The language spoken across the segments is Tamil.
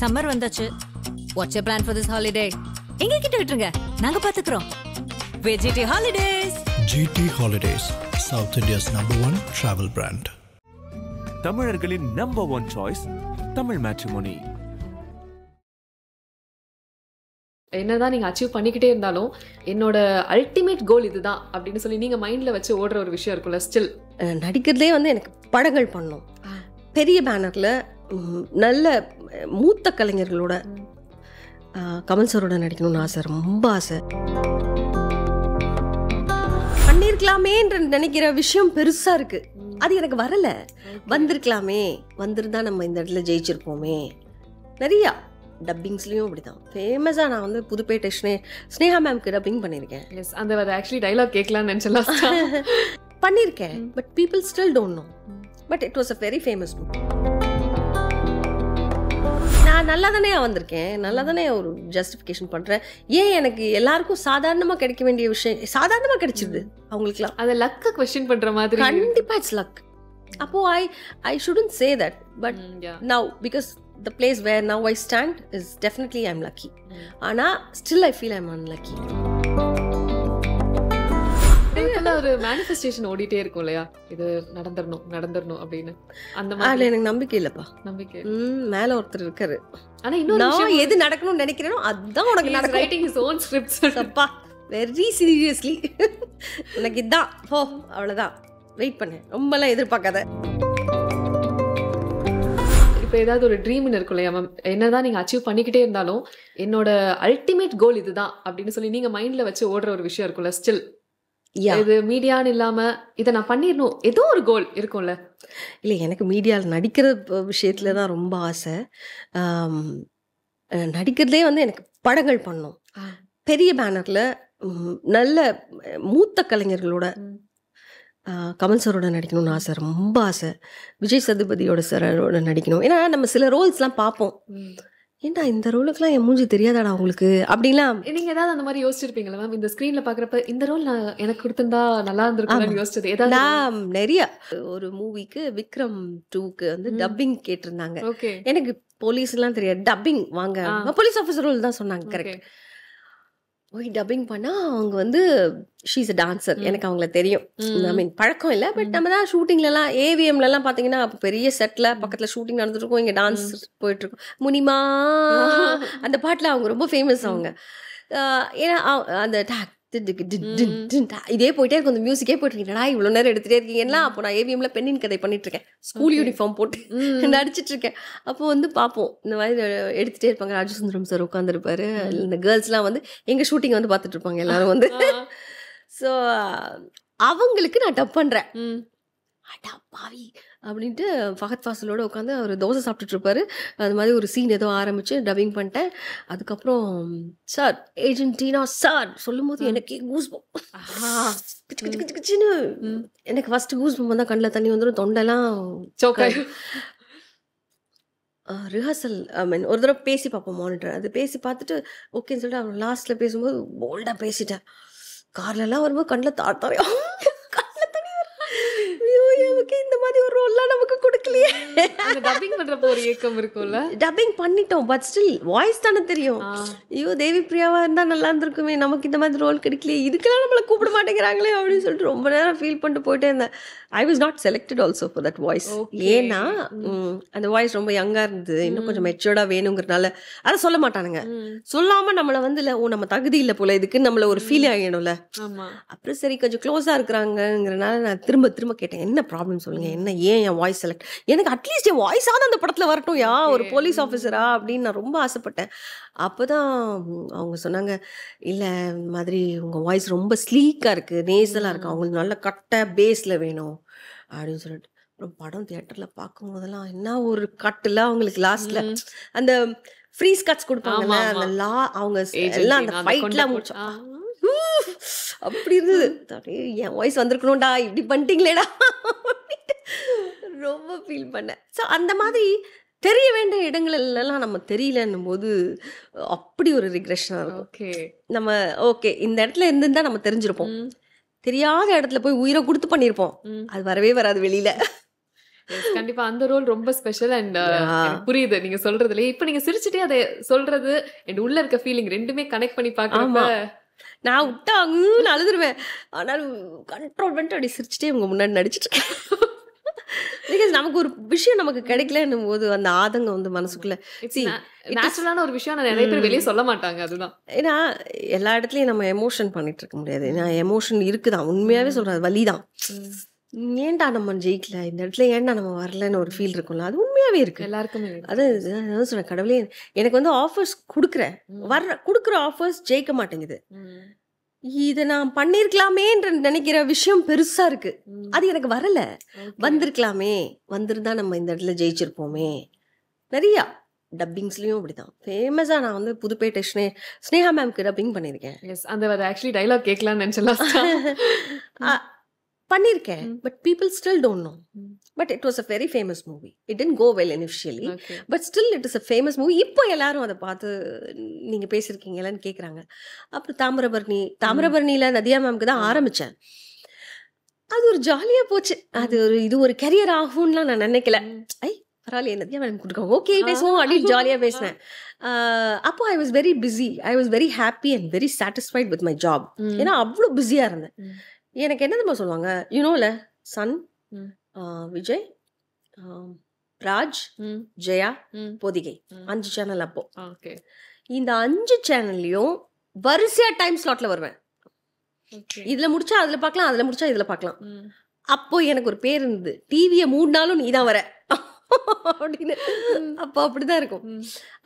சம்மர் வந்தாச்சு. What's your plan for this holiday? எங்க கிட்ட விட்டுருங்க, நாங்க பாத்துக்கிறோம். VGT Holidays. GT Holidays, South India's #1 travel brand. தமிழர்களின் number one choice Tamil Matrimony. என்னதான் நீங்க அச்சீவ் பண்ணிக்கிட்டே இருந்தாலும் என்னோட அல்டிமேட் கோல் இதுதான் அப்படின்னு சொல்லி நீங்க மைண்ட்ல வச்சு ஓடுற ஒரு விஷயம் இருக்கும்ல. ஸ்டில் நடிக்கிறதே வந்து எனக்கு படங்கள் பண்ணணும், பெரிய பேனர்ல நல்ல மூத்த கலைஞர்களோட, கமல் சாரோட நடிக்கணும்னு ஆசை, ரொம்ப ஆசை. பண்ணிருக்கலாமேன்ற நினைக்கிற விஷயம் பெருசா இருக்கு, அது எனக்கு வரல. வந்திருக்கலாமே, வந்திருந்தா நம்ம இந்த இடத்துல ஜெயிச்சிருப்போமே. நிறையா டப்பிங்ஸ்லயும் அப்படிதான். ஃபேமஸா நான் வந்து புதுப்பேட்டை ஸ்னேகா மேம்க்கு டப்பிங் பண்ணியிருக்கேன். அந்த ஆக்சுவலி டைலாக் கேட்கலாம்னு நினைச்சலாம் பண்ணியிருக்கேன். But people still don't know. But it was a very famous book. நான் நல்லா தானே வந்திருக்கேன், நல்லா தானே ஒரு ஜஸ்டிஃபிகேஷன் பண்ணுறேன். ஏன் எனக்கு எல்லாருக்கும் சாதாரணமாக கிடைக்க வேண்டிய விஷயம் சாதாரணமாக கிடைச்சிருது, அவங்களுக்குலாம் அதை லக்கை கொஸ்டின் பண்ணுற மாதிரி. கண்டிப்பாக இட்ஸ் லக். அப்போ I shouldn't say that. But now because the place where now I stand is definitely I'm lucky. ஆனா still I feel I'm unlucky. ஒரு மேனிஃபெஸ்டேஷன் ஓடிட்டே இருக்கும் இல்லையா, இது நடந்துடணும் அப்படின்னு. அந்த மாதிரி எனக்கு நம்பிக்கை இல்லப்பா. நம்பிக்கை மேல ஒருத்தர் இருக்காரு. ஆனா இன்னும் எது நடக்கணும்னு நினைக்கிறேனோ அதுதான் உனக்கு நடக்கும். Writing his own scripts. அப்பா வெரி சீரியஸ்லி உனக்கு இதான் போ, அவ்வளவுதான். வெயிட் பண்ணு, ரொம்பலாம் எதிர்பார்க்காத. இப்போ ஏதாவது ஒரு ட்ரீம்னு இருக்கும் இல்லையா மேம், என்னதான் நீங்க அச்சீவ் பண்ணிக்கிட்டே இருந்தாலும் என்னோட அல்டிமேட் கோல் இதுதான் அப்படின்னு சொல்லி நீங்க மைண்ட்ல வச்சு ஓடுற ஒரு விஷயம் இருக்கும்ல. ஸ்டில் இது மீடியான்னு இல்லாம இதை நான் பண்ணிடணும், ஏதோ ஒரு கோல் இருக்கும்ல. இல்லை, எனக்கு மீடியாவில் நடிக்கிற விஷயத்துல தான் ரொம்ப ஆசை. நடிக்கிறதே வந்து எனக்கு படங்கள் பண்ணணும், பெரிய பேனர்ல நல்ல மூத்த கலைஞர்களோட, கமல் சாரோட நடிக்கணும்னு ஆசை, ரொம்ப ஆசை. விஜய் சதுபதியோட சாரோட நடிக்கணும். ஏன்னா நம்ம சில ரோல்ஸ்லாம் பார்ப்போம், ஏன்டா இந்த ரோலுக்குலாம் என் மூஞ்சி தெரியாதாடா உங்களுக்கு அப்படிலாம். நீங்க ஏதாவது அந்த மாதிரி யோசிச்சிருப்பீங்களா மேம்? இந்த ஸ்கிரீன்ல பாக்குறப்ப இந்த ரோல் நான் எனக்கு கொடுத்திருந்தா நல்லா இருந்திருக்கும் யோசிச்சது ஏதாவது? நான் நிறைய ஒரு மூவிக்கு விக்ரம் 2க்கு வந்து டப்பிங் கேட்டிருந்தாங்க. எனக்கு போலீஸ் எல்லாம் தெரியாது, டப்பிங் வாங்க, போலீஸ் ஆஃபீஸர் ரோல் தான் சொன்னாங்க. கரெக்ட். போய் டப்பிங் பண்ணா அவங்க வந்து ஷீஸ் அ டான்சர். எனக்கு அவங்கள தெரியும், ஐ மீன் பழக்கம் இல்லை, பட் நம்ம தான் ஷூட்டிங்லலாம் ஏவிஎம்லலாம் பார்த்தீங்கன்னா பெரிய செட்டில் பக்கத்தில் ஷூட்டிங் நடந்துட்டு இருக்கும், இங்கே டான்ஸ் போயிட்டு இருக்கும். முனிமா அந்த பாட்டில் அவங்க ரொம்ப ஃபேமஸ். அவங்க ஏன்னா அந்த இதே போயிட்டே இருக்கும், அந்த மியூசிக்கே போயிட்டு இருக்கீங்களா இவ்வளோ நேரம் எடுத்துகிட்டே இருக்கீங்கன்னா. அப்போ நான் ஏவிஎம்ல பெண்ணின் கதை பண்ணிட்டு இருக்கேன், ஸ்கூல் யூனிஃபார்ம் போட்டு நடிச்சிட்டு இருக்கேன். அப்போ வந்து பார்ப்போம், இந்த மாதிரி எடுத்துகிட்டே இருப்பாங்க. ராஜசுந்தரம் சார் உட்காந்துருப்பாரு, இந்த கேர்ள்ஸ்லாம் வந்து எங்கள் ஷூட்டிங் வந்து பார்த்துட்டு இருப்பாங்க எல்லாரும் வந்து. ஸோ அவங்களுக்கு நான் டப் பண்ணுறேன். அடா பாவி அப்படின்ட்டு ஃபஹத் ஃபாசிலோடு உட்காந்து அவர் தோசை சாப்பிட்டுட்டு இருப்பாரு. அது மாதிரி ஒரு சீன் ஏதோ ஆரம்பிச்சு டப்பிங் பண்ணிட்டேன். அதுக்கப்புறம் சார் ஏஜென்டினா சார் சொல்லும் போது எனக்கே கூஸ் கிச்சுன்னு எனக்கு ஃபர்ஸ்ட் கூஸ் பம் தான், கண்ணில் தண்ணி வந்துடும், தொண்டெல்லாம் ரிஹர்சல். ஐ மீன் ஒரு தடவை பேசி பார்ப்போம் மானிட்டர், அது பேசி பார்த்துட்டு ஓகேன்னு சொல்லிட்டு அவன் லாஸ்ட்டில் பேசும்போது போல்டாக பேசிட்டேன். கார்லெல்லாம் வரும்போது கண்ணில் தாரையா இந்த மாதிரி ஒரு ரோல்லாம் நமக்கு கொடுக்கலையே. டப்பிங் பண்றப்போ ஒரு ஏக்கம் இருக்கும்ல. டப்பிங் பண்ணிட்டோம், பட் ஸ்டில் வாய்ஸ் தானே தெரியும். ஐயோ தேவி பிரியாவா இருந்தா நல்லா இருந்திருக்குமே, நமக்கு இந்த மாதிரி ரோல் கிடைக்கலையே, இதுக்கெல்லாம் நம்மளை கூப்பிட மாட்டேங்கிறாங்களே அப்படின்னு சொல்லிட்டு ரொம்ப நேரம் ஃபீல் பண்ணிட்டு போயிட்டே இருந்தேன். I was not selected also for that voice. ஏன்னா அந்த வாய்ஸ் ரொம்ப யங்கா இருந்தது, இன்னும் கொஞ்சம் மெச்சூர்டா வேணுங்கிறதுனால அதை சொல்ல மாட்டானுங்க. சொல்லாம நம்மளை வந்து இல்லை, ஓ நம்ம தகுதி இல்லை போல இதுக்கு, நம்மள ஒரு ஃபீல் ஆகிடும்ல. அப்புறம் சரி கொஞ்சம் க்ளோஸா இருக்கிறாங்கிறனால நான் திரும்ப திரும்ப கேட்டேன், என்ன ப்ராப்ளம் சொல்லுங்க, என்ன ஏன் என் வாய்ஸ் செலக்ட், எனக்கு அட்லீஸ்ட் என் வாய்ஸாவது அந்த படத்துல வரட்டும் யா, ஒரு போலீஸ் ஆஃபீஸரா அப்படின்னு நான் ரொம்ப ஆசைப்பட்டேன். அப்போதான் அவங்க சொன்னாங்க, இல்லை இந்த மாதிரி உங்கள் வாய்ஸ் ரொம்ப ஸ்லீக்காக இருக்குது, நேசலாக இருக்குது, அவங்களுக்கு நல்ல கட்டை பேஸில் வேணும் அப்படின்னு சொல்லிட்டு. அப்புறம் படம் தியேட்டரில் பார்க்கும்போதெல்லாம் என்ன ஒரு கட்டில் அவங்களுக்கு லாஸ்ட்டில் அந்த ஃப்ரீஸ் கட்ஸ் கொடுப்பாங்கல்ல, அந்த அவங்க எல்லாம் அந்த ஃபைட்லாம் முடிச்சோம் அப்படி இருந்தது. என் வாய்ஸ் வந்திருக்கணும்டா, இப்படி பண்ணிட்டீங்களேடா ரொம்ப ஃபீல் பண்ணேன். ஸோ அந்த மாதிரி தெரிய வேண்டிய இடங்கள்லாம் நம்ம தெரியலன்னும் போது அப்படி ஒரு ரிக்ரெஷனாக இருக்கும். நம்ம ஓகே இந்த இடத்துல இருந்துதான் நம்ம தெரிஞ்சிருப்போம், தெரியாத இடத்துல போய் உயிரை கொடுத்து பண்ணியிருப்போம், அது வரவே வராது வெளியில. கண்டிப்பா அந்த ரோல் ரொம்ப ஸ்பெஷல். அண்ட் புரியுது நீங்க சொல்றதுல. இப்ப நீங்க சிரிச்சுட்டே அதை சொல்றது அண்ட் உள்ள இருக்க ஃபீலிங் ரெண்டுமே கனெக்ட் பண்ணி பாக்குறப்ப நான் விட்டா அழுதுருவேன். ஆனாலும் கண்ட்ரோல் பண்ணிட்டு அப்படி சிரிச்சுட்டே உங்க முன்னாடி நடிச்சிட்டு இருக்கேன். பிகாஸ் நமக்கு ஒரு விஷயம் நமக்கு கிடைக்கலன்னும் போது அந்த ஆதங்கம் வந்து மனசுக்குள்ள நேச்சுரலான ஒரு விஷயம் நிறைய பேர் வெளியே சொல்ல மாட்டாங்க. அதுதான் ஏன்னா எல்லா இடத்துலயும் நம்ம எமோஷன் பண்ணிட்டு இருக்க முடியாது. ஏன்னா எமோஷன் இருக்குதான், உண்மையாவே சொல்றது வலிதான். ஏன்டா நம்ம ஜெயிக்கல இந்த இடத்துல, ஏன்டா நம்ம வரலன்னு ஒரு ஃபீல் இருக்கும்ல, அது உண்மையாவே இருக்கு எல்லாருக்குமே. அது சொல்றேன், கடவுளே எனக்கு வந்து ஆஃபர்ஸ் கொடுக்குறேன், கொடுக்குற ஆஃபர்ஸ் ஜெயிக்க மாட்டேங்குது. இதை நான் பண்ணிருக்கலாமேன்ற நினைக்கிற விஷயம் பெருசா இருக்கு, அது எனக்கு வரல. வந்திருக்கலாமே, வந்திருந்தா நம்ம இந்த இடத்துல ஜெயிச்சிருப்போமே. நிறையா டப்பிங்ஸ்லயும் அப்படிதான். ஃபேமஸா நான் வந்து புதுப்பேட்டை ஸ்னேகா மேம்க்கு டப்பிங் பண்ணியிருக்கேன். அந்த ஆக்சுவலி டைலாக் கேட்கலாம்னு நினைச்சலாம் பண்ணியிருக்கேன். But people still don't know. But it was a very famous movie. It didn't go well initially, but still it is a famous movie. இப்போ எல்லாரும் அதை பார்த்து நீங்க பேசியிருக்கீங்களான்னு கேட்குறாங்க. அப்புறம் தாமிரபரணியில நதியா மேம்க்கு தான் ஆரம்பிச்சேன். அது ஒரு ஜாலியா போச்சு. அது இது ஒரு கரியர் ஆகும்லாம் நான் நினைக்கல. பரவாயில்ல நதியா மேம் கொடுக்காங்க, ஓகே பேசுவோம் அப்படின்னு ஜாலியா பேசினேன். அப்போ I was very busy, I was very happy and very satisfied with my job. ஏன்னா அவ்வளோ பிஸியா இருந்தேன். எனக்கு என்ன தெரியுமா சொல்லுவாங்க, யூனோல சன், விஜய், ராஜ், ஜெயா, பொதிகை 5 சேனல். அப்போ இந்த 5 சேனல்லையும் வரிசையா டைம் ஸ்லாட்ல வருவேன். இதுல முடிச்சா அதுல பார்க்கலாம், அதுல முடிச்சா இதுல பார்க்கலாம். அப்போ எனக்கு ஒரு பேர் இருந்தது, டிவியை மூடினாலும் நீதான் வர அப்படின்னு. அப்போ அப்படிதான் இருக்கும்.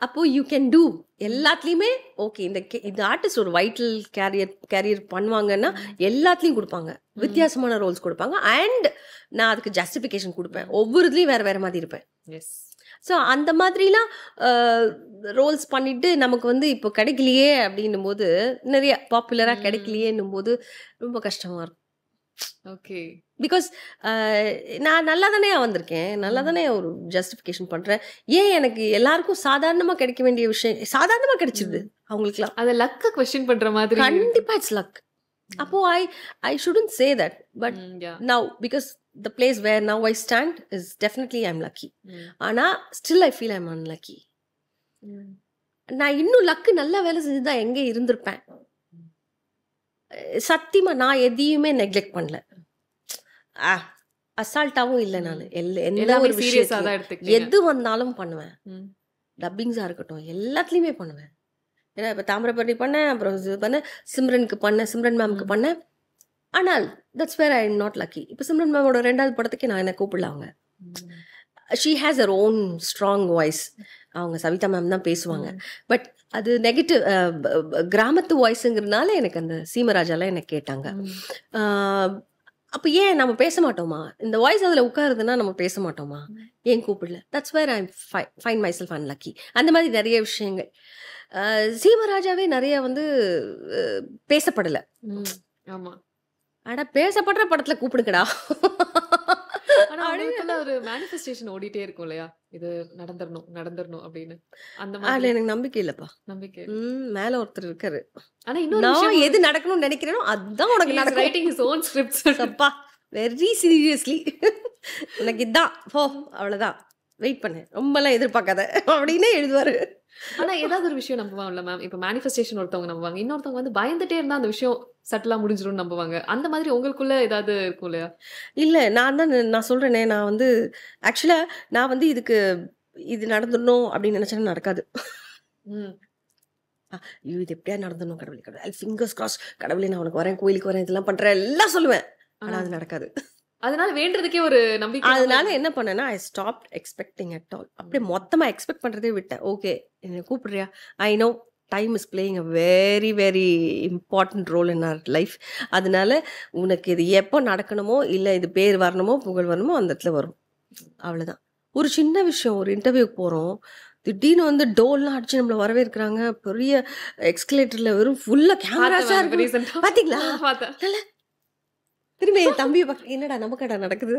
அப்போ யூ கேன் டூ எல்லாத்துலயுமே. ஓகே, இந்த ஆர்டிஸ்ட் ஒரு வைட்டல் கேரியர் பண்ணுவாங்கன்னா எல்லாத்துலயும் கொடுப்பாங்க, வித்தியாசமான ரோல்ஸ் கொடுப்பாங்க. அண்ட் நான் அதுக்கு ஜஸ்டிஃபிகேஷன் கொடுப்பேன், ஒவ்வொரு இதுலயும் வேற வேற மாதிரி இருப்பேன். ஸோ அந்த மாதிரிலாம் ரோல்ஸ் பண்ணிட்டு நமக்கு வந்து இப்போ கிடைக்கலையே அப்படின்னும் போது, நிறைய பாப்புலராக கிடைக்கலையேன்னும் போது ரொம்ப கஷ்டமா இருக்கும். ஓகே, பிகாஸ் நான் நல்லா தானே வந்திருக்கேன், நல்லா தானே ஒரு ஜஸ்டிஃபிகேஷன் பண்றேன். ஏன் எனக்கு எல்லாருக்கும் சாதாரணமா கிடைக்க வேண்டிய விஷயம் சாதாரணமா கிடைச்சிருது, அவங்களுக்குலாம் அதை லக்க கொஸ்டின் பண்ற மாதிரி. கண்டிப்பா இட்ஸ் லக். அப்போ I shouldn't say that, but now because the place where now I stand is definitely I'm lucky. ஆனா still I feel I'm unlucky. நான் இன்னும் லக்கு நல்லா வேலை செஞ்சுதான் எங்க இருந்திருப்பேன். சத்தியமா நான் எதையுமே நெக்லெக்ட் பண்ணல, அசால்ட்டாவும் இல்லை. நான் எல்லா ஒரு விஷயம் எது வந்தாலும் பண்ணுவேன். டப்பிங்ஸா இருக்கட்டும், எல்லாத்துலயுமே பண்ணுவேன். ஏன்னா இப்போ தாமிரபரணி பண்ணேன், அப்புறம் இது பண்ணேன், சிம்ரனுக்கு பண்ணேன், சிம்ரன் மேம்க்கு பண்ணேன். ஆனால் that's where I am not lucky. இப்போ சிம்ரன் மேமோட 2வது படத்துக்கு நான் என்ன கூப்பிடல. அவங்க she has her own strong voice. அவங்க சவிதா மேம் தான் பேசுவாங்க. பட் அது நெகட்டிவ் கிராமத்து வாய்ஸுங்கிறதுனால எனக்கு அந்த சீமராஜாலாம் எனக்கு கேட்டாங்க. அப்போ ஏன் நம்ம பேச மாட்டோமா, இந்த வாய்ஸ் அதில் உட்காருதுன்னா நம்ம பேச மாட்டோமா, ஏன் கூப்பிடல? That's where I find myself unlucky. அந்த மாதிரி நிறைய விஷயங்கள். சீமராஜாவே நிறைய வந்து பேசப்படலை. ஆமா, ஆனா பேசப்படுற படத்துல கூப்பிடுங்கடா. ஒரு மேனிஃபெஸ்டேஷன் ஓடிட்டே இருக்கும் இல்லையா, இது நடந்துடணும் அப்படின்னு. அந்த மாதிரி எனக்கு நம்பிக்கை இல்லப்பா. நம்பிக்கை மேல ஒருத்தர் இருக்காரு. ஆனா இன்னும் எது நடக்கணும்னு நினைக்கிறேனோ அதுதான் உனக்கு நடக்கும். Writing his own scripts. அப்பா வெரி சீரியஸ்லி உனக்கு இதான் போ, அவ்வளவுதான், வெயிட் பண்ணு, ரொம்பலாம் எதிர்பார்க்காத அப்படின்னு எழுதுவாரு. ஆனா ஏதாவது ஒரு விஷயம் நம்புவாங்கல்ல மேம். இப்ப மேனிஃபெஸ்டேஷன் ஒருத்தவங்க நம்புவாங்க, இன்னொருத்தவங்க வந்து பயந்துட்டே இருந்தா அந்த விஷயம் சட்டலா முடிஞ்சிடும் நம்புவாங்க. அந்த மாதிரி உங்களுக்குள்ள ஏதாவது இருக்கும் இல்லையா? இல்ல, நான் சொல்றேனே, நான் வந்து ஆக்சுவலா நான் வந்து இது நடந்துடணும் அப்படின்னு நினைச்சேன்னா நடக்காது. இது எப்படியா நடந்துடணும், கடவுளே ஃபிங்கர்ஸ் கிராஸ், கடவுளே நான் உனக்கு வரேன், கோயிலுக்கு வரேன், இதெல்லாம் பண்றேன் எல்லாம் சொல்லுவேன். ஆனா அது நடக்காது. அதனால வேண்டதுக்கே ஒரு நம்பிக்கை. அதனால என்ன பண்ணேன்னா, I stopped expecting at all. அப்படியே மொத்தமா எக்ஸ்பெக்ட் பண்றதே விட்டேன். ஓகே, என்ன கூப்பிடுறியா, I know time is playing a very very important role in our life. அதனால உனக்கு இது எப்போ நடக்கணுமோ, இல்லை இது பேர் வரணுமோ, புகழ் வரணுமோ, அந்த இடத்துல வரும். அவ்வளோதான். ஒரு சின்ன விஷயம், ஒரு இன்டர்வியூக்கு போகிறோம், திடீர்னு வந்து டோல்லாம் அடிச்சு நம்மளை வரவேற்கிறாங்க. பெரிய எக்ஸ்கலேட்டர்ல வெறும் ஃபுல்லாக கேமராஸாக இருக்கு. பார்த்தீங்களா? திரும்பி என் தம்பியை பார்க்க, என்னடா நம்ம கடை நடக்குது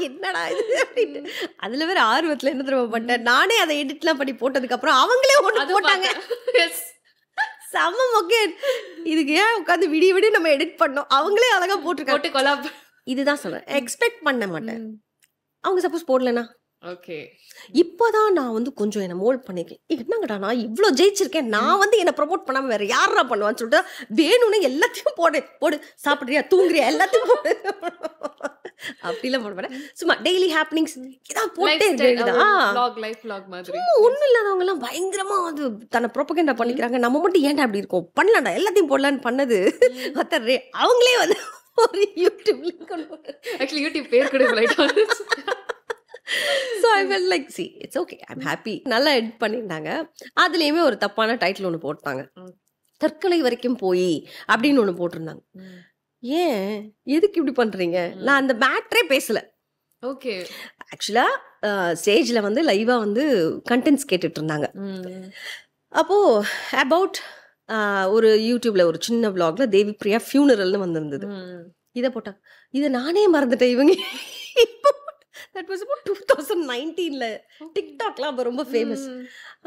என்னடா இது அப்படின்னு. அதுல வேற ஆர்வத்துல என்ன தெரியுமா பண்ணிட்டேன், நானே அதை எடிட்லாம் பண்ணி போட்டதுக்கு அப்புறம் அவங்களே ஒன்று போட்டாங்க. செம்ம மொக்கே. இதுக்கு ஏன் உட்காந்து விடிய நம்ம எடிட் பண்ணோம், அவங்களே அழகா போட்டு. இதுதான் சொல்றேன், எக்ஸ்பெக்ட் பண்ண மாட்டேன். அவங்க சப்போஸ் போடலனா ஓகே. இப்போதான் நான் வந்து கொஞ்சம் என்ன மோல்ட் பண்ணிருக்கேன். என்னங்கடா நான் இவ்வளோ ஜெயிச்சிருக்கேன், நான் வந்து என்ன ப்ரொமோட் பண்ணாம வேற யாரா பண்ணுவான்னு சொல்லிட்டு வேணும்னு எல்லாத்தையும் போடு, சாப்பிடுறியா தூங்குறியா எல்லாத்தையும் போடு அப்படிலாம் போட மாட்டேன். சும்மா டெய்லி ஹாப்பனிங்ஸ் இதான் போட்டே மாதிரி. ஒன்றும் இல்லாதவங்க எல்லாம் பயங்கரமா வந்து தன்னை ப்ரொபகண்டா பண்ணிக்கிறாங்க. நம்ம மட்டும் ஏன்டா அப்படி இருக்கோம், பண்ணலாம்டா எல்லாத்தையும் போடலான்னு பண்ணது அவங்களே வந்து ஒரு யூடியூப் பேர் கூட So I felt like, see, it's okay, I'm happy. நல்லா எடிட் பண்ணியிருந்தாங்க. அதுலேயுமே ஒரு தப்பான டைட்டில் ஒன்று போட்டாங்க, தற்கொலை வரைக்கும் போய் அப்படின்னு ஒன்று போட்டிருந்தாங்க. ஏன் எதுக்கு இப்படி பண்ணுறீங்க? நான் அந்த மேட்ரே பேசலை. ஓகே. ஆக்சுவலாக ஸ்டேஜில் வந்து லைவாக வந்து கண்டென்ட்ஸ் கேட்டுட்டு இருந்தாங்க. அப்போது அபவுட் ஒரு யூடியூப்பில் ஒரு சின்ன விளாகில் தேவி பிரியா ஃபியூனரல்னு வந்திருந்தது. இதை போட்டாங்க. இதை நானே மறந்துட்டேன். இவங்க இப்போ that was about 2019ல டிக்டாக்லாம் அப்போ ரொம்ப ஃபேமஸ்.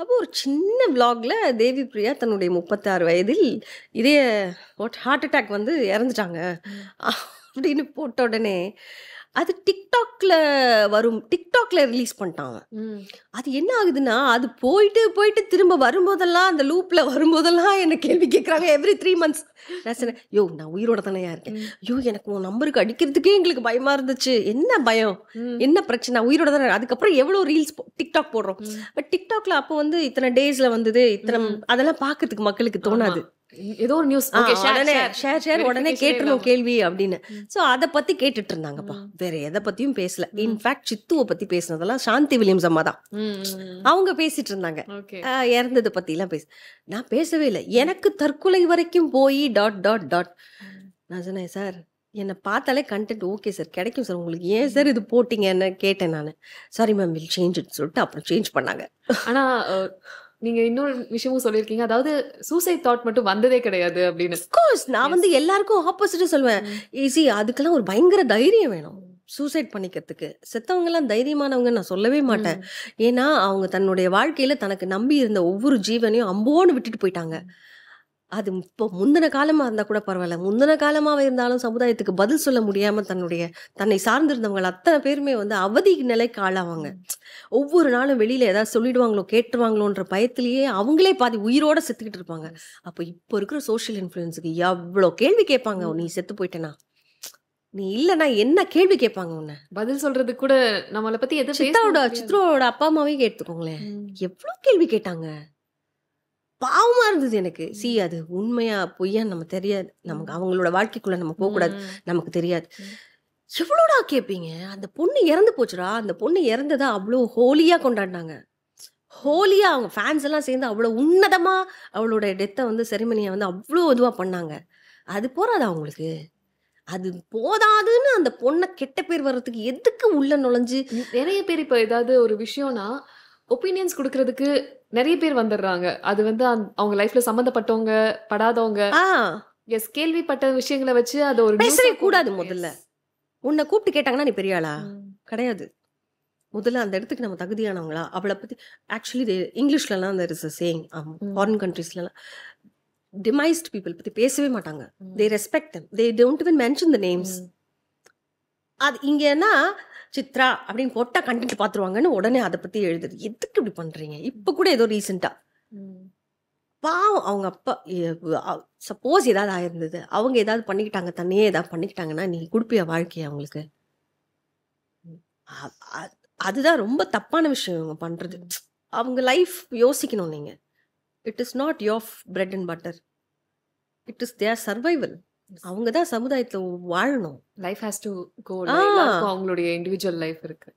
அப்போ ஒரு சின்ன விளாக்ல தேவி பிரியா தன்னுடைய 36 வயதில் இதே ஹார்ட் அட்டாக் வந்து இறந்துட்டாங்க அப்படின்னு போட்ட உடனே அது டிக்டாக்ல ரிலீஸ் பண்ணிட்டாங்க. அது என்ன ஆகுதுன்னா, அது போயிட்டு திரும்ப வரும்போதெல்லாம் அந்த லூப்ல வரும்போதெல்லாம் என்ன கேள்வி கேட்கறாங்க எவ்ரி 3 months. யோ நான் உயிரோட தானே இருக்கேன், யோ எனக்கு உன் நம்பருக்கு அடிக்கிறதுக்கே எங்களுக்கு பயமா இருந்துச்சு. என்ன பயம், என்ன பிரச்சனை, உயிரோட தானே. அதுக்கப்புறம் எவ்வளவு ரீல்ஸ் டிக்டாக் போடுறோம். பட் டிக்டாக்ல அப்போ வந்து இத்தனை டேஸ்ல வந்தது, இத்தனை அதெல்லாம் பாக்குறதுக்கு மக்களுக்கு தோணாது. ஏதோ ஒரு நியூஸ் ஷேர் உடனே கேட்டுருவோம் கேள்வி அப்படின்னு. சோ அத பத்தி கேட்டுட்டு இருந்தாங்கப்பா, வேற எதை பத்தியும் பேசல. இன்ஃபேக்ட் சித்துவை பத்தி பேசினதெல்லாம் சாந்தி வில்லியம்ஸ் அம்மா தான். அவங்க பேசிட்டு இருந்தாங்க இறந்ததை பத்தி எல்லாம் நான் பேசவே இல்லை. எனக்கு தற்கொலை வரைக்கும் போய் ... நான் சொன்னேன், சார் என்னை பார்த்தாலே கண்டென்ட் ஓகே சார் கிடைக்கும் சார், உங்களுக்கு ஏன் சார் இது போட்டீங்கன்னு கேட்டேன் நான். Sorry ma'am, will change it சொல்லிட்டு அப்புறம் சேஞ்ச் பண்ணாங்க. ஆனா நீங்க இன்னொரு விஷயமும் சொல்லியிருக்கீங்க, அதாவது சூசைட் தாட் மட்டும் வந்ததே கிடையாது அப்படின்னு. கோர்ஸ் நான் வந்து எல்லாருக்கும் ஆப்போசிட்டா சொல்லுவேன். ஈஸி, அதுக்கெல்லாம் ஒரு பயங்கர தைரியம் வேணும் சூசைட் பண்ணிக்கிறதுக்கு. செத்தவங்க எல்லாம் தைரியமானவங்க நான் சொல்லவே மாட்டேன். ஏன்னா அவங்க தன்னுடைய வாழ்க்கையில தனக்கு நம்பி இருந்த ஒவ்வொரு ஜீவனையும் அம்போன்னு விட்டுட்டு போயிட்டாங்க. அது இப்போ முந்தின காலமா இருந்தா கூட பரவாயில்ல, முந்தின காலமாவே இருந்தாலும் சமுதாயத்துக்கு பதில் சொல்ல முடியாம தன்னை சார்ந்திருந்தவங்க அத்தனை பேருமே வந்து அவதி நிலைக்கு ஆளாவாங்க. ஒவ்வொரு நாளும் வெளியில ஏதாவது சொல்லிடுவாங்களோ கேட்டுருவாங்களோன்ற பயத்திலேயே அவங்களே பாதி உயிரோட செத்துக்கிட்டு இருப்பாங்க. அப்போ இப்போ இருக்கிற சோஷியல் இன்ஃப்ளூயன்ஸுக்கு எவ்வளோ கேள்வி கேட்பாங்க. நீ செத்து போயிட்டேனா, நீ இல்லைன்னா என்ன கேள்வி கேட்பாங்க. உன்னை பதில் சொல்றதுக்கு கூட நம்மளை பத்தி சித்ராவோட அப்பா அம்மாவே கேட்டுக்கோங்களேன், எவ்வளோ கேள்வி கேட்டாங்க. பாவமா இருந்தது எனக்கு. அது உண்மையா பொய்யான்னு நம்ம தெரியாது, நமக்கு அவங்களோட வாழ்க்கைக்குள்ள நம்ம போகக்கூடாது, நமக்கு தெரியாது. எவ்வளோடா கேட்பீங்க. அந்த பொண்ணு இறந்து போச்சுடா, அந்த பொண்ணு இறந்ததா அவ்வளோ ஹோலியா கொண்டாடினாங்க. ஹோலியா அவங்க ஃபேன்ஸ் எல்லாம் சேர்ந்து அவ்வளோ உன்னதமா அவளோட டெத்தை வந்து செரிமனியை வந்து அவ்வளோ இதுவா பண்ணாங்க. அது போறாது அவங்களுக்கு, அது போதாதுன்னு அந்த பொண்ணை கெட்ட பேர் வர்றதுக்கு எதுக்கு உள்ள நுழைஞ்சு. நிறைய பேர் இப்போ ஏதாவது ஒரு விஷயம்னா ஒப்பீனியன்ஸ் கொடுக்கறதுக்கு நிறைய பேர் வந்துடுறாங்க. அது வந்து அவங்க லைஃப்ல சம்மந்தப்பட்டவங்க படாதவங்க கேள்விப்பட்ட விஷயங்களை வச்சு அதை ஒரு பேசவே கூடாது. முதல்ல உன்னை கூப்பிட்டு கேட்டாங்கன்னா நீ பெரிய ஆளா கிடையாது. முதல்ல அந்த இடத்துக்கு நம்ம தகுதியானவங்களா, அவளை பத்தி. ஆக்சுவலி இங்கிலீஷ்லலாம் அந்த இஸ் சேயிங், ஃபாரின் கண்ட்ரீஸ்லாம் டிமைஸ்ட் பீப்புள் பத்தி பேசவே மாட்டாங்க. தே respect them, they don't even mention the names. அது இங்கன்னா சித்ரா அப்படின்னு போட்டா கண்டென்ட் பாத்துருவாங்கன்னு உடனே அதை பத்தி எழுதுது. எதுக்கு இப்படி பண்றீங்க? இப்ப கூட ஏதோ ரீசெண்டா பாவம் அவங்க அப்பா, சப்போஸ் ஏதாவது ஆயிருந்தது, அவங்க ஏதாவது பண்ணிக்கிட்டாங்க, தன்னையே ஏதாவது பண்ணிக்கிட்டாங்கன்னா நீ கொடுப்பியா வாழ்க்கைய அவங்களுக்கு? அதுதான் ரொம்ப தப்பான விஷயம் இவங்க பண்றது. அவங்க லைஃப் யோசிக்கணும் நீங்க. It is not your bread and butter, it is their survival. அவங்க தான் சமுதாயத்துல வாழணும். Life has to go. அவங்களுடைய இண்டிவிஜுவல் லைஃப் இருக்கு.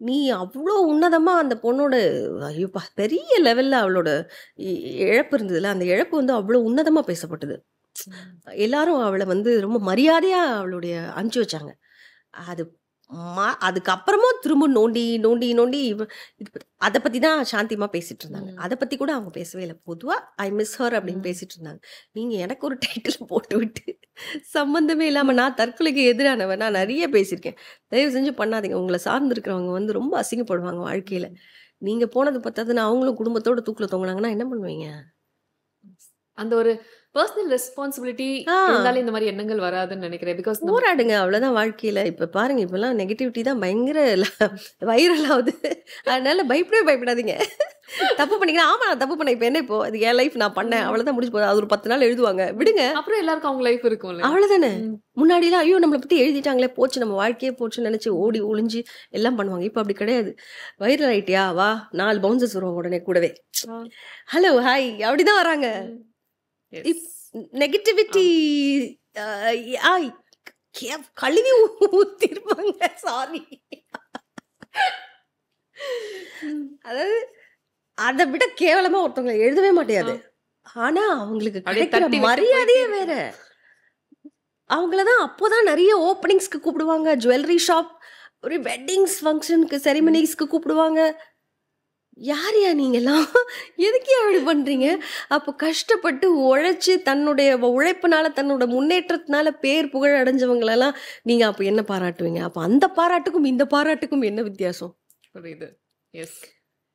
நீ அவ்வளோ உன்னதமா அந்த பொண்ணோட, ஐயோப்பா பெரிய லெவல்ல அவளோட இழப்பு இருந்ததுல, அந்த இழப்பு வந்து அவ்வளோ உன்னதமா பேசப்பட்டது. எல்லாரும் அவளை வந்து ரொம்ப மரியாதையா அவளுடைய அனுப்பிச்சு வச்சாங்க. அதுக்கப்புறமும் திரும்ப நோண்டி அதை பத்தி தான் சாந்திமா பேசிட்டு இருந்தாங்க. அதை பத்தி கூட அவங்க பேசவே இல்லை. பொதுவா ஐ மிஸ் ஹர் அப்படின்னு பேசிட்டு இருந்தாங்க. நீங்க எனக்கு ஒரு டைட்டில் போட்டு விட்டு சம்பந்தமே இல்லாம நான் தற்கொலைக்கு எதிரானவன், நான் நிறைய பேசியிருக்கேன். தயவு செஞ்சு பண்ணாதீங்க. உங்களை சார்ந்திருக்கிறவங்க வந்து ரொம்ப அசிங்கப்படுவாங்க வாழ்க்கையில. நீங்க போனது பத்தாதுன்னு அவங்களும் குடும்பத்தோட தூக்குல தொங்கினாங்கன்னா என்ன பண்ணுவீங்க? அந்த ஒரு பர்சனல் ரெஸ்பான்சிபிலிட்டி இருந்தாலும் இந்த மாதிரி எண்ணங்கள் வராதுன்னு நினைக்கிறேன். பிகாஸ் போராடுங்க, அவ்வளவுதான் வாழ்க்கையில. இப்ப பாருங்க, இப்பெல்லாம் நெகட்டிவிட்டி தான் பயங்கர வைரல் ஆகுது. அதனால பயப்படாதீங்க. தப்பு பண்ணிக்கலாம். ஆமா நான் தப்பு பண்ணேன், இப்ப என்ன, இப்போ அது என் லைஃப், நான் பண்ணேன், அவ்வளவுதான் முடிஞ்சு போகுது. அது ஒரு 10 நாள் எழுதுவாங்க, விடுங்க. அப்புறம் எல்லாருக்கும் அவங்க லைஃப் இருக்கும்ல, அவ்வளவுதானே. முன்னாடிலாம் ஐயோ நம்மளை பத்தி எழுதிட்டாங்களே, போச்சு நம்ம வாழ்க்கையே போச்சுன்னு நினைச்சு ஓடி ஒளிஞ்சு எல்லாம் பண்ணுவாங்க. இப்ப அப்படி கிடையாது. வைரல் ஆயிட்டியா, வா 4 பவுன்சர்ஸ் வருவாங்க உடனே கூடவே, ஹலோ ஹாய் அப்படிதான் வராங்க. நெகட்டிவிட்டி கழுவி ஊத்திருப்பாங்க. சாரி, அதாவது அதை விட கேவலமா ஒருத்தவங்களை எழுதவே மாட்டேயாது. ஆனா அவங்களுக்கு கிடைக்கிற மரியாதையே வேற. அவங்களதான் அப்போதான் நிறைய ஓப்பனிங்ஸ்க்கு கூப்பிடுவாங்க, ஜுவல்லரி ஷாப், ஒரு வெட்டிங்ஸ் ஃபங்க்ஷனுக்கு செரிமனிஸ்க்கு கூப்பிடுவாங்க. யாரையா நீங்கெல்லாம், எதுக்கு அப்படி பண்றீங்க? அப்போ கஷ்டப்பட்டு உழைச்சு தன்னுடைய உழைப்புனால தன்னோட முன்னேற்றத்தினால பேர் புகழ் அடைஞ்சவங்களெல்லாம் நீங்க அப்போ என்ன பாராட்டுவீங்க? அப்போ அந்த பாராட்டுக்கும் இந்த பாராட்டுக்கும் என்ன வித்தியாசம்? புரியுது. எஸ்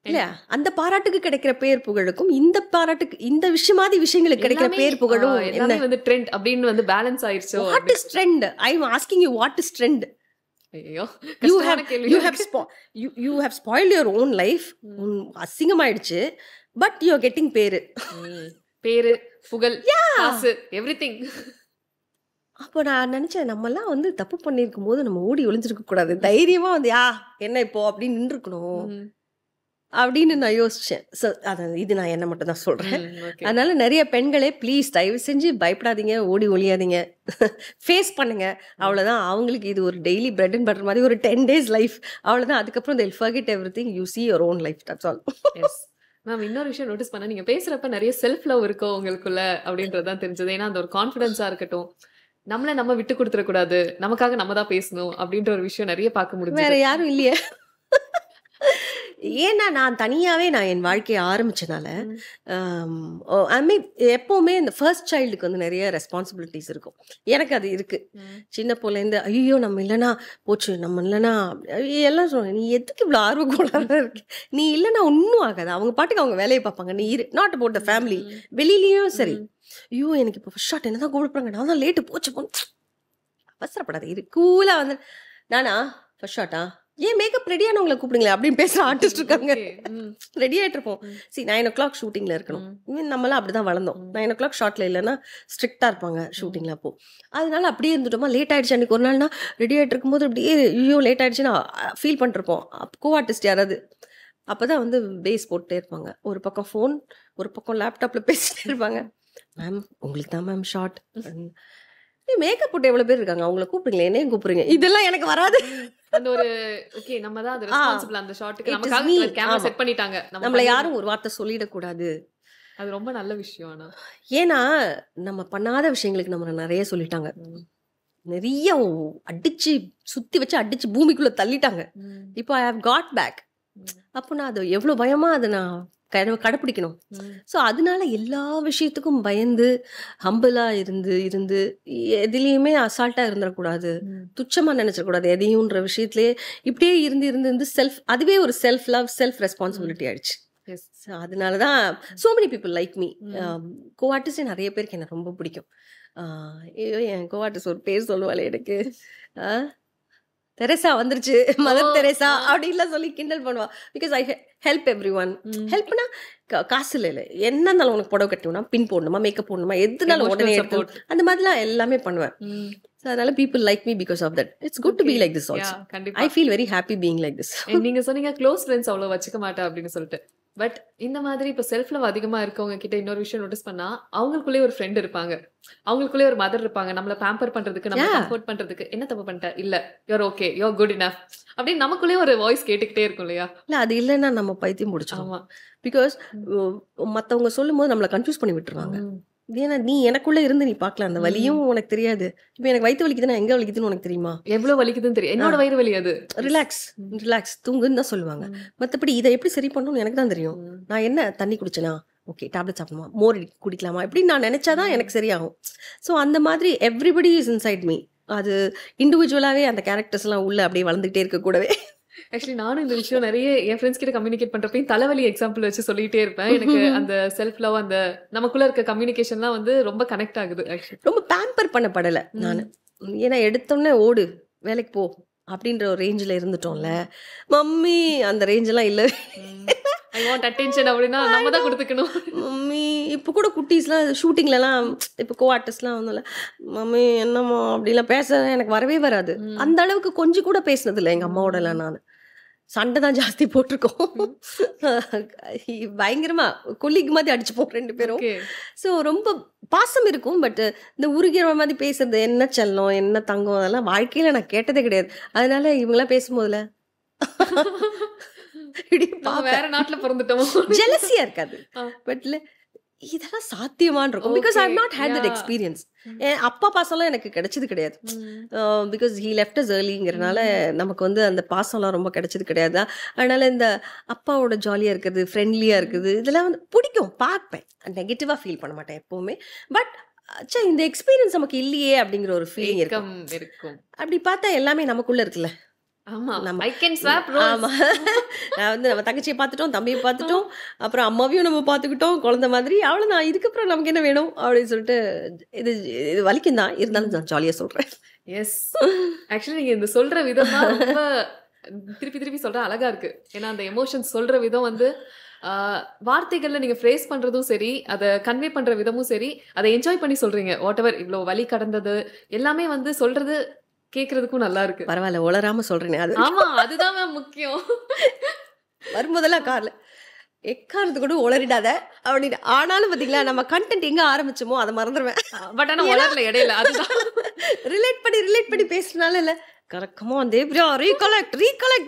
இல்லையா? அந்த பாராட்டுக்கு கிடைக்கிற பேர் புகழுக்கும் இந்த பாராட்டுக்கு, இந்த விஷயங்களுக்கு கிடைக்கிற பேர் புகழும் எல்லாமே வந்து ட்ரெண்ட் அப்படின்னு வந்து பேலன்ஸ் ஆயிருச்சு. What is trend? I am asking you, what is trend? ஐயோ, you have spoiled your own life. அசிங்கமாயிடுச்சு. பட் யூ ஆர் கெட்டிங் பேரு புகழ், காசு, எவ்ரிதிங். அப்போ நான் நினைச்சேன், நம்மலாம் வந்து தப்பு பண்ணிருக்கும் போது நம்ம ஓடி ஒளிஞ்சிருக்க கூடாது, தைரியமா வந்து என்ன இப்போ அப்படின்னு நின்று இருக்கணும் அப்படின்னு நான் யோசிச்சேன். ஸோ இது நான் என்ன மட்டும் தான் சொல்றேன். அதனால நிறைய பெண்களே ப்ளீஸ் தயவு செஞ்சு பயப்படாதீங்க, ஓடி ஒளியாதீங்க, ஃபேஸ் பண்ணுங்க. அவ்வளோதான். அவங்களுக்கு இது ஒரு டெய்லி பிரெட் அண்ட் பட்டர் மாதிரி, ஒரு 10 days லைஃப், அவ்வளோதான். அதுக்கப்புறம் they'll forget everything, you see your own life, that's all. Ma'am, இன்னொரு விஷயம் நோட்டீஸ் பண்ண, நீங்க பேசுறப்ப நிறைய செல்ஃப் லவ் இருக்கோ உங்களுக்குள்ள அப்படின்றதான் தெரிஞ்சது. ஏன்னா அந்த ஒரு கான்ஃபிடன்ஸா இருக்கட்டும், நம்மள நம்ம விட்டு கொடுத்துடக்கூடாது, நமக்காக நம்ம தான் பேசணும் அப்படின்ற ஒரு விஷயம் நிறைய பார்க்க முடியும். வேற யாரும் இல்லையே. ஏன்னா நான் தனியாவே நான் என் வாழ்க்கையை ஆரம்பிச்சனால, ஐ மீன் எப்பவுமே இந்த ஃபர்ஸ்ட் சைல்டுக்கு வந்து நிறைய ரெஸ்பான்சிபிலிட்டிஸ் இருக்கும். எனக்கு அது இருக்கு. சின்ன போலேருந்து ஐயோ நம்ம இல்லைன்னா போச்சு, நம்ம இல்லைன்னா எல்லாம் சொல்லுவேன், நீ எதுக்கு இவ்வளோ ஆர்வக்கூடாது இருக்கு, நீ இல்லைன்னா ஒன்றும் ஆகாது, அவங்க பாட்டுக்கு அவங்க வேலையை பார்ப்பாங்க, நீ இரு. நாட் அபவுட் த ஃபேமிலி, வெளியிலயும் சரி. ஐயோ எனக்கு இப்போ ஃபர்ஸ்ட் ஷாட் என்ன தான் கூப்பிடுறாங்க, நான் தான் லேட்டு போச்சு, அவசரப்படாது, இரு கூலா வந்து. நானா ஃபர்ஸ்ட் ஷாட்டா, ஏன் மேக்கப் ரெடியானவங்களை கூப்பிடுங்களேன் அப்படின்னு பேசுற ஆர்டிஸ்ட் இருக்காங்க. ரெடி ஆயிட்டு இருப்போம். 9 o'clock ஷூட்டிங்ல இருக்கணும். நம்மளாம் அப்படிதான் வளர்ந்தோம். 9 o'clock ஷார்ட்ல இல்லைன்னா ஸ்ட்ரிக்டா இருப்பாங்க ஷூட்டிங்ல. அப்போ அதனால அப்படியே இருந்துட்டோமா, லேட் ஆயிடுச்சு. அன்னைக்கு ஒரு நாள்னா ரெடி ஆயிட்டு இருக்கும்போது அப்படியே ஐயோ லேட் ஆயிடுச்சுன்னா ஃபீல் பண்ணிருப்போம். கோ ஆர்டிஸ்ட் யாராவது அப்பதான் வந்து பேஸ் போட்டுட்டே இருப்பாங்க. ஒரு பக்கம் ஃபோன், ஒரு பக்கம் லேப்டாப்ல பேசிட்டே இருப்பாங்க. மேம் உங்களுக்கு தான் மேம் ஷார்ட், மேக்கப் போட்டு எவ்வளவு பேர் இருக்காங்க, அவங்கள கூப்பிடுங்களேன், என்னையும் கூப்பிடுங்க. இதெல்லாம் எனக்கு வராது. அந்த ஒரு ஓகே, நம்ம தான் அது ரெஸ்பான்சிபிள். அந்த ஷாட்டுக்கு நமக்காக கேமரா செட் பண்ணிட்டாங்க, நம்மள யாரும் ஒரு வார்த்தை சொல்லிட கூடாது. அது ரொம்ப நல்ல விஷயம். ஆனா ஏன்னா நம்ம பண்ணாத விஷயங்களுக்கு நம்ம நிறைய சொல்லிட்டாங்க, நிறைய அடிச்சு சுத்தி வச்சு அடிச்சு பூமிக்குள்ள தள்ளிட்டாங்க. இப்போ ஐ ஹவ் காட் பேக். அப்போ நான் அது எவ்வளவு பயமா அதை நான் கடைப்பிடிக்கணும். ஸோ அதனால எல்லா விஷயத்துக்கும் பயந்து ஹம்பிளா இருந்து இருந்து எதுலேயுமே அசால்ட்டா இருந்துடக்கூடாது, துச்சமா நினைச்சிடக்கூடாது எதையும்ன்ற விஷயத்திலே இப்படியே இருந்து இருந்து இருந்து செல்ஃப், அதுவே ஒரு செல்ஃப் லவ், செல்ஃப் ரெஸ்பான்சிபிலிட்டி ஆயிடுச்சு. அதனாலதான் so many people like me. Co artist நிறைய பேருக்கு என்ன ரொம்ப பிடிக்கும். என் கோ ஆர்டிஸ்ட் ஒரு பேர் சொல்லுவாள் எனக்கு, தெரேசா வந்துருச்சு, மதர் தெரேசா அப்படின்லாம் சொல்லி கிண்டல் பண்ணுவா. Because I help everyone. ஹெல்ப்னா காசு இல்லை, என்ன இருந்தாலும் உனக்கு புடவை கட்டணும்னா பின் போடணுமா, மேக்கப் போடணுமா, எதுனாலும் உடனே எடுத்து அந்த மாதிரிலாம் எல்லாமே பண்ணுவேன். அதனால people like me because of that. It's good to be like this also. I feel very happy being like this. நீங்க சொன்னீங்க க்ளோஸ் ஃப்ரெண்ட்ஸ் அவ்வளோ வச்சுக்க மாட்டேன் அப்படின்னு சொல்லிட்டு. பட் இந்த மாதிரி இப்போ செல்ஃப் லவ் அதிகமா இருக்கவங்க கிட்ட இன்னொரு விஷயம் நோட்டீஸ் பண்ணா, அவங்களுக்குள்ளே ஒரு ஃப்ரெண்ட் இருப்பாங்க, அவங்களுக்குள்ளே ஒரு மதர் இருப்பாங்க, நம்மள பேம்பர் பண்றதுக்கு, நம்ம சப்போர்ட் பண்றதுக்கு. என்ன தப்பு பண்ணிட்டேன், இல்ல you're okay, you're good enough அப்படின்னு நமக்குள்ளே ஒரு வாய்ஸ் கேட்டுக்கிட்டே இருக்கும் இல்லையா? இல்ல அது இல்லைன்னா நம்ம பைத்தியம் முடிச்சிடும். பிகாஸ் மத்தவங்க சொல்லும் போது நம்மளை கன்ஃபியூஸ் பண்ணி விட்டுருவாங்க. ஏன்னா நீ எனக்குள்ள இருந்து நீ பாக்கலாம், அந்த வலியும் உனக்கு தெரியாது. இப்ப எனக்கு வயிற்று வலிக்குதுன்னா எங்க வலிக்குதுன்னு உனக்கு தெரியுமா? எவ்வளவு வலிக்குதுன்னு தெரியும். என்னோட வயிறு வலி அது. ரிலாக்ஸ் ரிலாக்ஸ் தூங்குன்னு தான் சொல்லுவாங்க. மத்தபடி இதை எப்படி சரி பண்ணணும்னு எனக்கு தான் தெரியும். நான் என்ன தண்ணி குடிச்சேனா, ஓகே டேப்லெட் சாப்பிடணுமா, மோர் குடிக்கலாமா, எப்படி நான் நினைச்சாதான் எனக்கு சரியாகும். ஸோ அந்த மாதிரி எவ்ரிபடி இஸ் இன்சைட் மீ. அது இண்டிவிஜுவலாவே அந்த கேரக்டர்ஸ் எல்லாம் உள்ள அப்படியே வளர்ந்துகிட்டே இருக்க கூடவே ஆக்சுவலி நானும் இந்த விஷயம் நிறைய என் ஃப்ரெண்ட்ஸ் கிட்ட கம்யூனிகேட் பண்றப்பையும் தலைவலி எக்ஸாம்பிள் வச்சு சொல்லிட்டே இருப்பேன். எனக்கு அந்த செல்ஃப் லவ், அந்த நமக்குள்ள இருக்க கம்யூனிகேஷன்லாம் வந்து ரொம்ப கனெக்ட் ஆகுது. ரொம்ப பேம்பர் பண்ணப்படல நானு. ஏன்னா எடுத்தோடனே ஓடு வேலைக்கு போ அப்படின்ற ஒரு ரேஞ்சில் இருந்துட்டோம்ல. மம்மி அந்த ரேஞ்செல்லாம் இல்லை. ஐ வாண்ட் அட்டென்ஷன் அப்படின்னா நம்ம தான் கொடுத்துக்கணும். மம்மி இப்போ கூட குட்டீஸ்லாம் ஷூட்டிங்லலாம் இப்போ கோ ஆர்டிஸ்ட்லாம் வந்தால மம்மி என்னம்மா அப்படிலாம் பேச எனக்கு வரவே வராது. அந்த அளவுக்கு கொஞ்சம் கூட பேசினது இல்லை எங்கள் அம்மாவோடலாம். நான் சண்டை தான் ஜாஸ்தி போட்டிருக்கோம். பயங்கரமா கொல்லிக்கு மாதிரி அடிச்சுப்போம் 2 பேரும். ஸோ ரொம்ப பாசம் இருக்கும். பட் இந்த உருகிற மாதிரி பேசுறது, என்ன செல்லம் என்ன தங்கம், அதெல்லாம் வாழ்க்கையில நான் கேட்டதே கிடையாது. அதனால இவங்கெல்லாம் பேசும்போதுல வேற நாட்டுல பிறந்துட்டோம் ஜெலசியா இருக்காது. பட் இதெல்லாம் சாத்தியமான் இருக்கும். Because I have not had that experience. அப்பா பாசம்லாம் எனக்கு கிடைச்சது கிடையாது. பிகாஸ் ஹீ லெஃப்ட் அஸ் ஏர்லிங்கிறனால நமக்கு வந்து அந்த பாசம்லாம் ரொம்ப கிடைச்சது கிடையாது. அதனால இந்த அப்பாவோட ஜாலியாக இருக்குது, ஃப்ரெண்ட்லியாக இருக்குது, இதெல்லாம் வந்து பிடிக்கும், பார்ப்பேன். நெகட்டிவாக ஃபீல் பண்ண மாட்டேன் எப்போவுமே. பட் இந்த எக்ஸ்பீரியன்ஸ் நமக்கு இல்லையே அப்படிங்கிற ஒரு ஃபீலிங் இருக்கும். அப்படி பார்த்தா எல்லாமே நமக்குள்ள இருக்குல்ல. நம்ம தங்கச்சியை பார்த்துட்டோம், தம்பியை பார்த்துட்டோம், அப்புறம் அம்மாவையும் நம்ம பார்த்துக்கிட்டோம், குழந்தை மாதிரி. அவ்வளோதான், இதுக்கப்புறம் நமக்கு என்ன வேணும் அப்படின்னு சொல்லிட்டு இது வலிக்கும் தான், இருந்தாலும் நான் ஜாலியாக சொல்கிறேன். எஸ், ஆக்சுவலி நீங்கள் இந்த சொல்கிற விதம் ரொம்ப திருப்பி திருப்பி சொல்கிற அழகாக இருக்குது. ஏன்னா அந்த எமோஷன்ஸ் சொல்கிற விதம் வந்து வார்த்தைகளில் நீங்கள் ஃப்ரேஸ் பண்ணுறதும் சரி, அதை கன்வே பண்ணுற விதமும் சரி, அதை என்ஜாய் பண்ணி சொல்கிறீங்க. வாட் எவர் இவ்வளோ வலி கடந்தது எல்லாமே வந்து சொல்கிறது கேக்குறதுக்கும் நல்லா இருக்கு. பரவாயில்ல, உளராம சொல்றேன். அது ஆமா, அதுதான் முக்கியம். வரும்போதெல்லாம் கார்ல எக்காரத்து கூட உளறிடாத அப்படின்னு. ஆனாலும் பாத்தீங்களா, நம்ம கண்டென்ட் எங்க ஆரம்பிச்சோமோ அதை மறந்துடுவேன். பட் ஆனா உளரல இடையில. அதுதான் ரிலேட் பண்ணி பேசுறதுனால இல்ல, கரெக்டமா வந்து ரீகலெக்ட்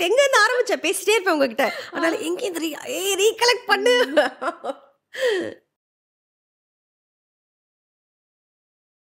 எங்க இருந்து ஆரம்பிச்ச பேசிட்டே இருப்பேன் உங்ககிட்ட. அதனால எங்க இருந்து ரீகலெக்ட் பண்ணு.